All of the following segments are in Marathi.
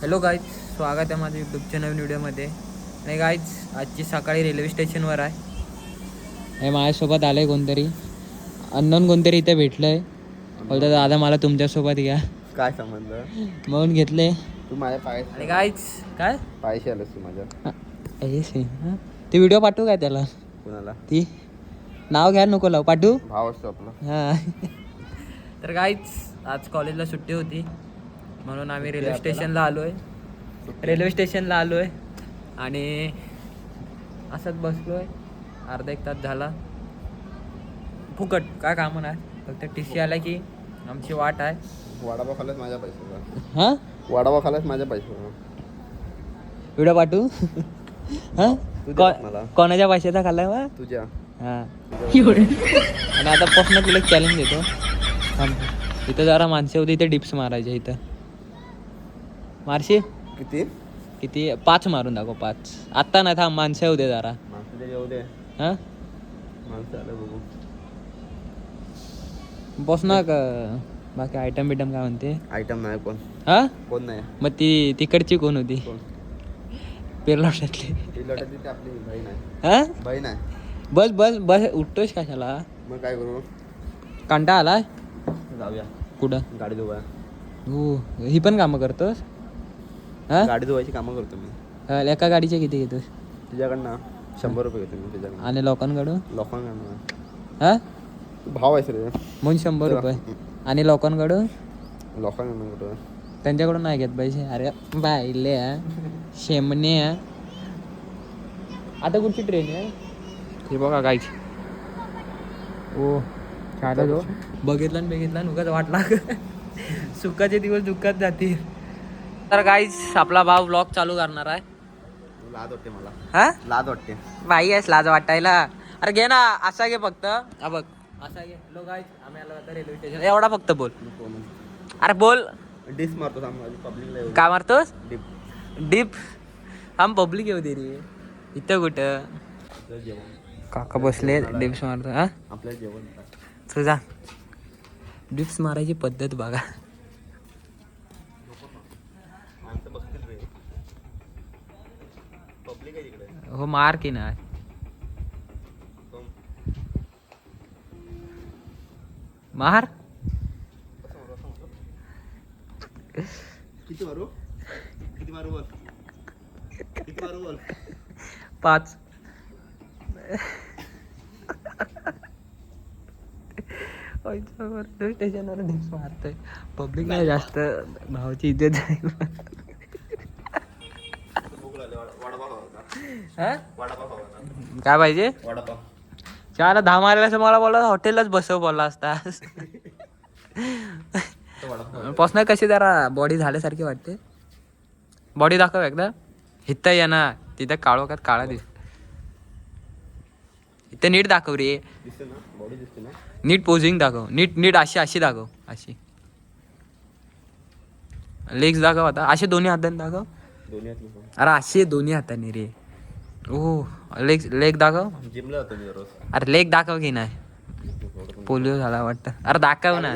हॅलो गाईज, स्वागत आहे माझ्या यूट्यूबच्या नवीन व्हिडिओमध्ये. आणि गाईज, आजची सकाळी रेल्वे स्टेशनवर आहे. हे माझ्यासोबत आलं आहे कोणतरी, अननोन कोणतरी इथे भेटलं आहे. बोलतो दादा मला तुमच्यासोबत घ्या. काय संबंध म्हणून घेतले. तू माझ्या पाय आणि गाईज काय पायशी आलंस तू माझ्या. ते व्हिडिओ पाठवू काय त्याला? कुणाला? ती नाव घ्या नको लावू, पाठवू. भाव असतो आपला. हां. तर गाईज, आज कॉलेजला सुट्टी होती म्हणून आम्ही रेल्वे स्टेशनला आलो आहे. आणि असंच बसलो आहे. अर्धा एक तास झाला. फुकट काय कामं नाही, फक्त TC आला की आमची वाट आहे. वडापाव खाल्लास माझ्या पैशाचा. हां, वडापाव खाल्लास माझ्या पैशाचा. व्हिडिओ पाठवू. हां, मला कोणाच्या पैशाचा खाल्लाय मग? तुझ्या. हां. आणि आता पासून तुला चॅलेंज देतो. इथं जरा माणसं होती, इथे डिप्स मारायचे. इथं मारशी किती 5 मारून दाखव. 5 आत्ता नाही, थांब. माणसं होते जरा. माणसं येऊ दे. हां, माणसं आलं बघू. बस ना का. बाकी आयटम बिटम काय म्हणते? आयटम नाही कोण. हां, कोण नाही. मग ती तिकडची कोण होती? कोण? पेरलावशातली. ती लढत ती आपली बहीण आहे. हां, बहीण आहे. बस बस बस, उठतोस कशाला? मग काय करू? कांटा आलाय. जाऊया कुठं? गाडी धुवा. हो, ही पण कामं करतोस? हां, गाडी धुवायची कामं करतो मी. एका गाडीचे किती घेतोस? तुझ्याकडनं 100 रुपये घेतो मी तुझ्याकडनं. आणि लोकांकडून? लोकांकडनं हां, भाव आहे रे. म्हणून 100 रुपये. आणि लोकांकडून? लोकांकडनं कुठं? त्यांच्याकडून नाही घेत पैसे. अरे बायले शेमणे. आता कुठची ट्रेन आहे? हे बघा गाईच. ओ चालत जो बघितला उगाच वाटला. सुखाचे दिवस दुःखात जातील. तर गाईज, आपला भाव ब्लॉग चालू करणार आहे. लाज वाटते मला. हा, लाज वाटते. बाई आहेस लाज वाटायला? अरे घे ना, असा घे फक्त. हा बघ, असा घे. लो गाईज, आम्ही आलो आता रेल्वे स्टेशन. एवढा फक्त बोल. अरे बोल. डिस मारतो पब्लिकला. काय मारतोस? डिप. डिप. हम पब्लिक येऊ दे रे. इथं कुठं? जेवण काका बसले डिप्स मारतो. हा, आपल्याला जेवण तुझा डिप्स मारायची पद्धत बघा. माणसं बघतील रे. पब्लिक आहे इकडे. हो, मार की नाही. मार. किती मारू? किती मारू बोल. किती मारू बोल. 5. स्टेशनवर डिप्स मारतोय. पब्लिक नाही जास्त. भावाची इज्जत आहे. काय पाहिजे? वडापाव. चहाला 10 मारायला मला बोलला, हॉटेललाच बसव बोलला असता. पॉसना कशी जरा बॉडी झाल्यासारखी वाटते. बॉडी दाखव एकदा. इथं ये ना, तिथं काळोखात काळा दिस. इथं नीट दाखव रे. दिसते ना बॉडी दिसते ना. नीट पोझिंग दाखव. नीट अशी दाखव. अशी लेग्स दाखव. आता असे दोन्ही हाताने दाखव. दोन्ही हात. अरे असे दोन्ही हाताने रे. ओ, लेग दाखव. जिमला जातो मी रोज. अरे लेग दाखव की नाही. पोलिओ झाला वाटतं. अरे दाखव ना.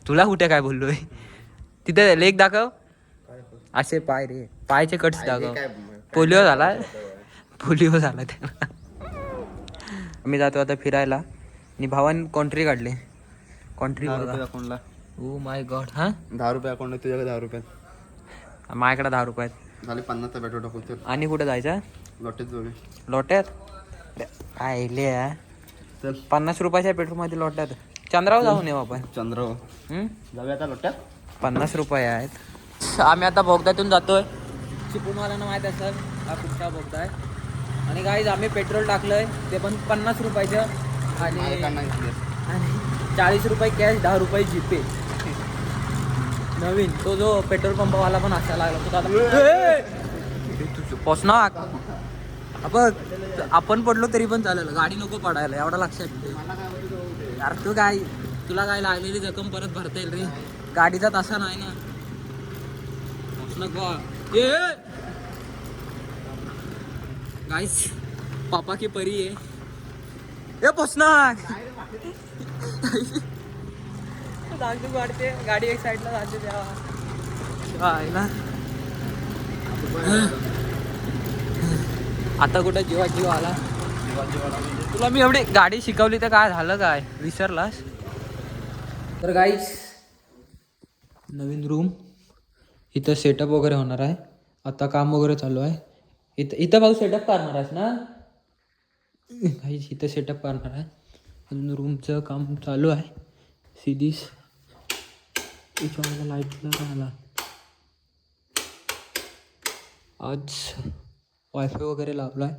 तुला कुठे काय बोललोय? तिथे लेग दाखव. असे पाय रे, पायचे कट्स दाखव. पोलिओ झाला त्याला. मी जातो आता फिरायला. आणि भावाने कॉन्ट्री काढली. कॉन्ट्री बघा. अकाउंटला. ओ माय गॉड. हा, 10 रुपये अकाउंट आहे तुझ्याकडे. 10 रुपये माझ्याकडे 10 रुपये आहेत. झाले. 50चा पेट्रोल टाकून तर आणि कुठं जायचं? लॉटेच जोडे. लोट्यात काय चल 50 रुपयाच्या पेट्रोलमध्ये लोट्यात. चंद्रावर जाऊन येऊ आपण. चंद्र जाऊया आता लोट्यात. 50 रुपये आहेत. आम्ही आता बोगद्यातून जातोय. चिपळूणवाल्यांना माहीत असेल हा कुठचा बोगदा आहे. आणि गाईज, आम्ही पेट्रोल टाकलंय ते पण 50 रुपयाचं. आणि 40 रुपये कॅश, 10 रुपये जीपे. नवीन तो जो पेट्रोल पंपवाला पण असायला लागला. तो पोचना बघ. आपण पडलो तरी पण चालेल, गाडी नको पडायला. एवढा लक्षात ठेव. यार तू काय, तुला काय लागलेली जखम परत भरता येईल रे. गाडीचा तसा नाही ना. गाइस, पापा की परी आहे. ए पोचना. वाढते गाडी एक साईडला जाते तेव्हा. आता कुठं जीवा जीव आला. तुला मी एवढी गाडी शिकवली तर काय झालं, काय विसरलास? तर गाईज नवीन रूम इथं सेटअप वगैरे होणार आहे. आता काम वगैरे चालू आहे. इथं भाऊ सेटअप करणार आहेस ना? गाईज इथं सेटअप करणार आहे. अजून रूमचं काम चालू आहे. सिधीस याच्यामध्ये लाईटला राहिला. आज वायफाय वगैरे लावला आहे.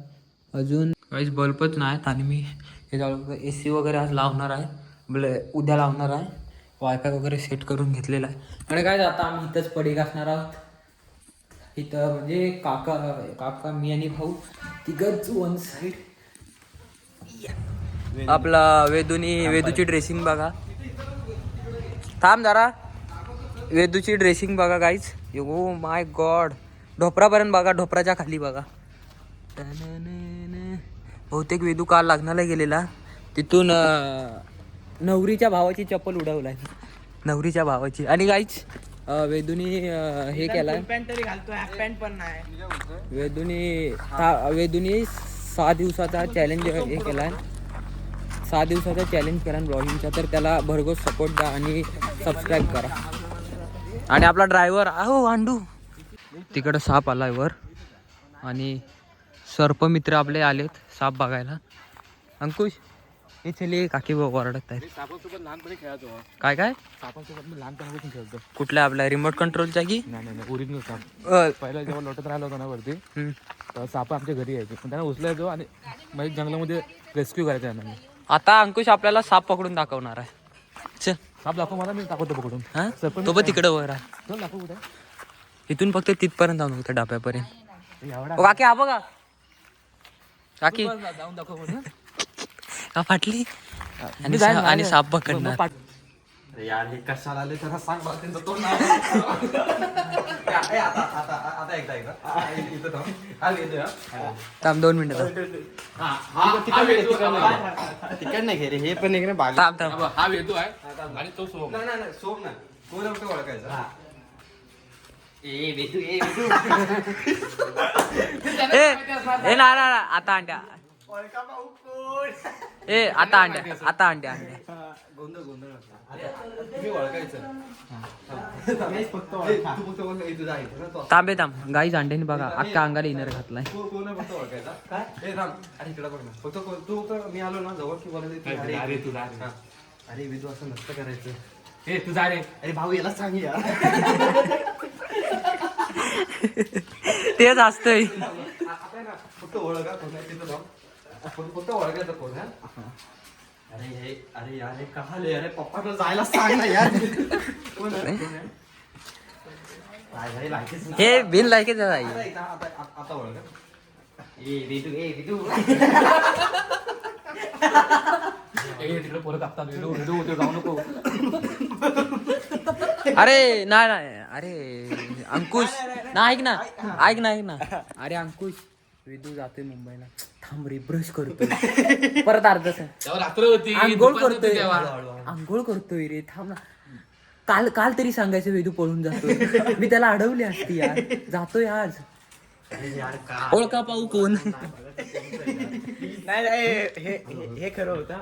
अजून काहीच बल्बच नाही आहेत आणि मी हे जाऊ AC वगैरे आज लावणार आहे. उद्या लावणार आहे. वायफाय वगैरे सेट करून घेतलेला आहे. आणि काय आता आम्ही इथंच पडी घासणार आहोत. इथं म्हणजे काका मी आणि भाऊ तिघच वन साईड. आपला वेदूची ड्रेसिंग बघा. थांब जरा. वेदूची ड्रेसिंग बघा गाईज. Oh my God. ढोपरापर्यंत बघा, ढोपराच्या खाली बघा. बहुतेक वेदू काल लग्नाला गेलेला, तिथून नवरीच्या भावाची चप्पल उडवलाय. नवरीच्या भावाची. आणि गाईच वेदूनी हे केलाय. पॅन्ट तरी घालतोय, हाफ पॅन्ट पण नाही. वेदूनी 6 दिवसाचा चॅलेंज हे केलाय. 6 दिवसाचा चॅलेंज केला ब्लॉगिंगचा. तर त्याला भरघोस सपोर्ट द्या आणि सबस्क्राईब करा. आणि आपला ड्रायव्हर अहो अंडू तिकडं साप आलाय वर. आणि सर्पमित्र आपले आलेत साप बघायला. अंकुश हे चले काकी ओरडत आहेत. सापांसोबत लहानपणी खेळायचो. काय काय सापांसोबत मी लहानपणापासून खेळतो. कुठल्या आपल्या रिमोट कंट्रोलच्या की नाही ओरिजिनल साप. पहिला जेव्हा लोटत राहिला होता ना वरती, तेव्हा साप आमच्या घरी यायचे. पण त्यांना उचलायचो आणि म्हणजे जंगलामध्ये रेस्क्यू करायचं त्यांना. आता अंकुश आपल्याला साप पकडून दाखवणार आहे. चल साप दाखव मला, मी दाखवतो पकडून. हा तो पण तिकडं वर आहे. चल दाखव कुठे. इथून फक्त तिथपर्यंत जाऊन होतं डाब्यापर्यंत. एवढा ओ काकी हा बघा. काकी जाऊन दाखव कुठे. का फाटली आणि साप पकडणार. यार हे कशाला आले त्यांना सांग मला. त्यांचा तोंड नाही. आता एकदा इथं थांब. हा वेदू. थांब 2 मिनिटं. तिकड नाही घे रे, हे पण इकडे बाग. थांब थांब. हा वेदू आहे आणि तो सोम. नाही सोम नाही. कोण ओळखायचं. ए वेदू ए ना आता अंड्या. ए आता अंड्या. गोंधळ तुम्ही ओळखायचं. थांबे थांब. गाईज अंड्याने बघा अख्ख्या अंगाला इनर घातलाय. कोण फक्त ओळखायचा. काय हे थांब. अरे इकडे बघ ना. फक्त तू मी आलो ना जवळ की बोलायचं. अरे विदू असं नसतं करायचं. हे तू जा रे. अरे भाऊ याला सांग यार. तेच असतंय. फक्त ओळखा कोण आहे तिथं जाऊ. फक्त ओळखायचं कोण आहे. अरे यार हे कहाले. अरे पप्पाला जायला सांग ना यार. कोण आहे. हे बिन लायकीच आहे. आता ओळखा. विदू. तिकडे पोरं कापतात. विदू जाऊ नको. अरे नाही अरे अंकुश ना ऐक ना. अरे अंकुश विदू जातोय मुंबईला. थांब रे ब्रश करतोय परत रात्र होती. आंघोळ करतोय रे. थांब ना. काल तरी सांगायचं वेदू पळून जातोय. मी त्याला अडवली असती यार. जातोय आज. ओळखा पाहू कोण. नाही हे खरं होतं.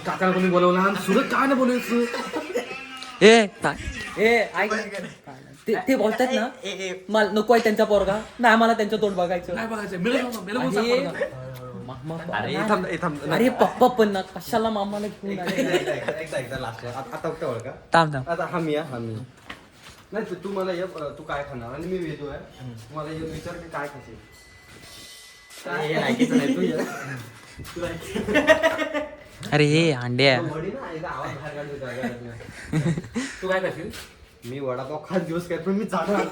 काकाला कोणी बोलवलं आणि सुरत काय नाही बोलायचं. ऐक ते बोलतात ना मला नको आहे त्यांचा पोरगा. नाही मला त्यांचं तोंड बघायचं. अरे पप्पा पण ना कशाला मामाला घेऊन आता कुठे ओळखा. थांब आता हा मी नाही तू मला तू काय खाणार आणि मी वेदू आहे. मला विचार की काय खाशील. अरे हे अंड्या. तू काय खाशील. मी वडापाव खात दिवस काय पण मी जाणार.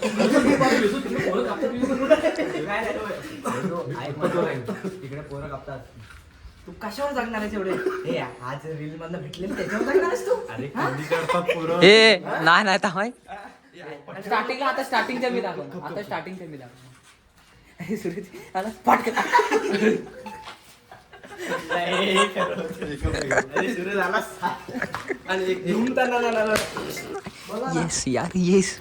इकडे पोरं कापतात. तू कशावर जगणार आहे एवढे. हे आज रील मधनं भेटले त्याच्यावर जगणारच तू. अरे कधी करतात पोरं. ए नाही थांब. स्टार्टिंगच्या मी दाखव. अरे सुरेश आला पटकन. आणि एक घेऊन त्यांना येस यार येस.